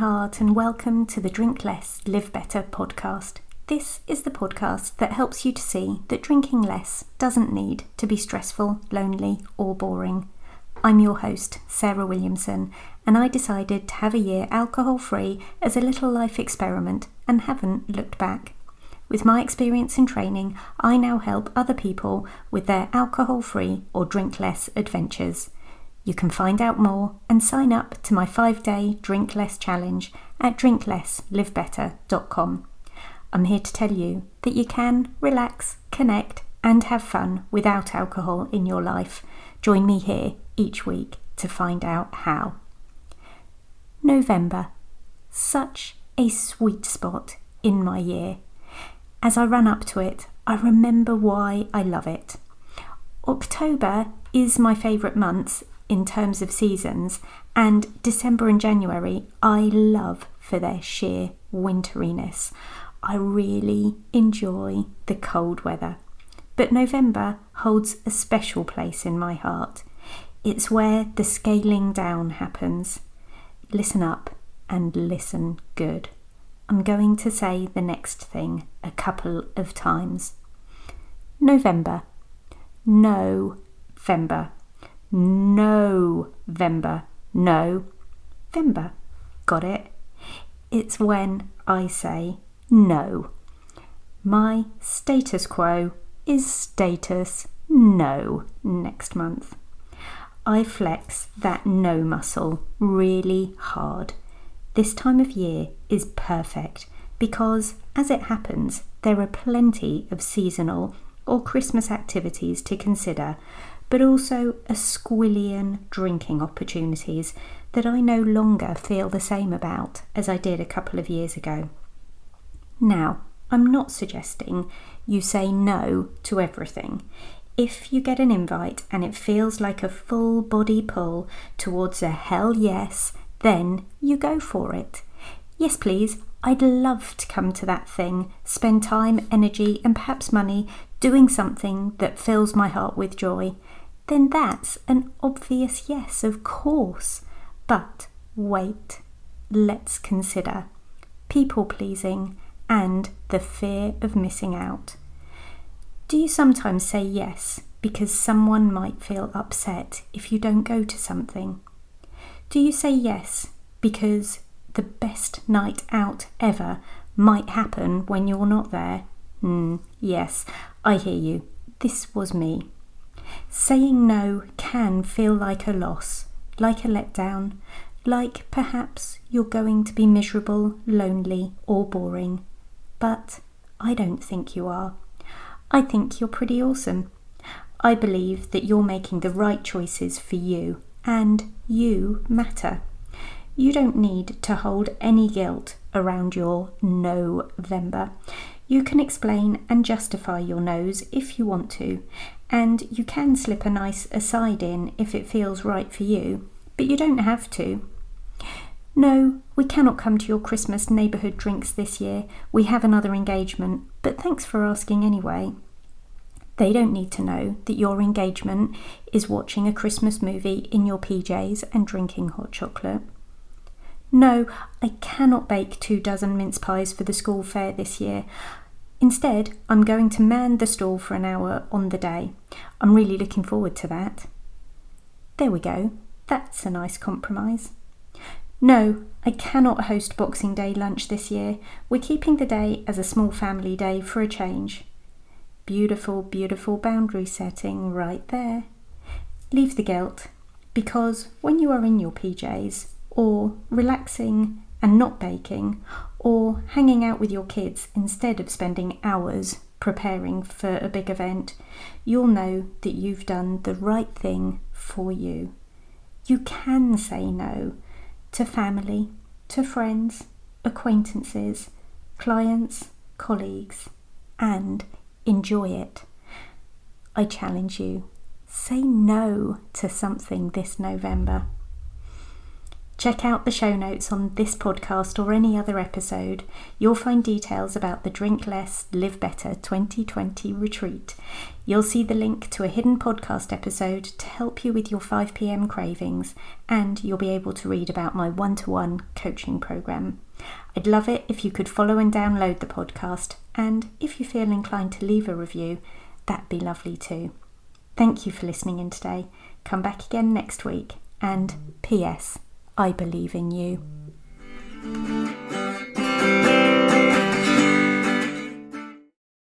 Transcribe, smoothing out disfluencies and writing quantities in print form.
heart, and welcome to the Drink Less, Live Better podcast. This is the podcast that helps you to see that drinking less doesn't need to be stressful, lonely, or boring. I'm your host, Sarah Williamson, and I decided to have a year alcohol-free as a little life experiment and haven't looked back. With my experience and training, I now help other people with their alcohol-free or drink less adventures. You can find out more and sign up to my 5-day Drink Less Challenge at drinklesslivebetter.com. I'm here to tell you that you can relax, connect, and have fun without alcohol in your life. Join me here each week to find out how. No-vember. Such a sweet spot in my year. As I run up to it, I remember why I love it. October is my favourite month in terms of seasons, and December and January I love for their sheer winteriness. I really enjoy the cold weather. But November holds a special place in my heart. It's where the scaling down happens. Listen up and listen good. I'm going to say the next thing a couple of times. November. No-vember. No-vember. No-vember. Got it? It's when I say no. My status quo is status no next month. I flex that no muscle really hard. This time of year is perfect because, as it happens, there are plenty of seasonal or Christmas activities to consider, but also a squillion drinking opportunities that I no longer feel the same about as I did a couple of years ago. Now, I'm not suggesting you say no to everything. If you get an invite and it feels like a full body pull towards a hell yes, then you go for it. Yes, please, I'd love to come to that thing, spend time, energy, and perhaps money doing something that fills my heart with joy. Then that's an obvious yes, of course. But wait, let's consider people-pleasing and the fear of missing out. Do you sometimes say yes because someone might feel upset if you don't go to something? Do you say yes because the best night out ever might happen when you're not there? Yes, I hear you. This was me. Saying no can feel like a loss, like a letdown, like perhaps you're going to be miserable, lonely, or boring. But I don't think you are. I think you're pretty awesome. I believe that you're making the right choices for you, and you matter. You don't need to hold any guilt around your no-vember. You can explain and justify your no's if you want to, and you can slip a nice aside in if it feels right for you, but you don't have to. No, we cannot come to your Christmas neighbourhood drinks this year. We have another engagement, but thanks for asking anyway. They don't need to know that your engagement is watching a Christmas movie in your PJs and drinking hot chocolate. No, I cannot bake 24 mince pies for the school fair this year. Instead, I'm going to man the stall for an hour on the day. I'm really looking forward to that. There we go. That's a nice compromise. No, I cannot host Boxing Day lunch this year. We're keeping the day as a small family day for a change. Beautiful, beautiful boundary setting right there. Leave the guilt, because when you are in your PJs, or relaxing and not baking, or hanging out with your kids instead of spending hours preparing for a big event, you'll know that you've done the right thing for you. You can say no to family, to friends, acquaintances, clients, colleagues, and enjoy it. I challenge you, say no to something this November. Check out the show notes on this podcast or any other episode. You'll find details about the Drink Less, Live Better 2020 retreat. You'll see the link to a hidden podcast episode to help you with your 5 p.m. cravings, and you'll be able to read about my one-to-one coaching program. I'd love it if you could follow and download the podcast, and if you feel inclined to leave a review, that'd be lovely too. Thank you for listening in today. Come back again next week, and P.S. I believe in you.